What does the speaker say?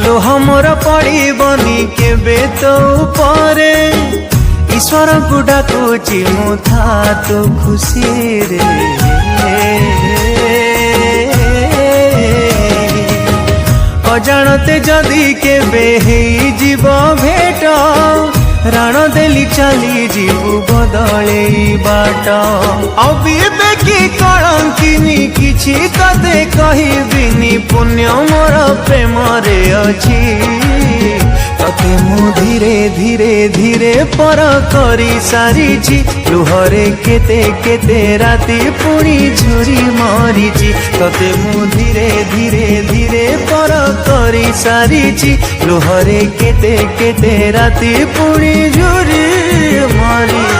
लोह मोर पड़बनी केबे तो परे ईश्वर को डाकुची मु था तो खुशी रे अजाणते जदि केबे हेई जीव भेट राण देली चली जीवु बदले बाट अबे कि कलंकिनी किछि कते कहबिनी पुण्य मोर प्रेम रे अछि तते मु धीरे धीरे धीरे पर करी सारिछि लुहरे केते केते राति पुणी झुरी मरिछि तते मु धीरे धीरे धीरे पर करी सारिछि लुहरे केते केते राति पुणी झुरी मरि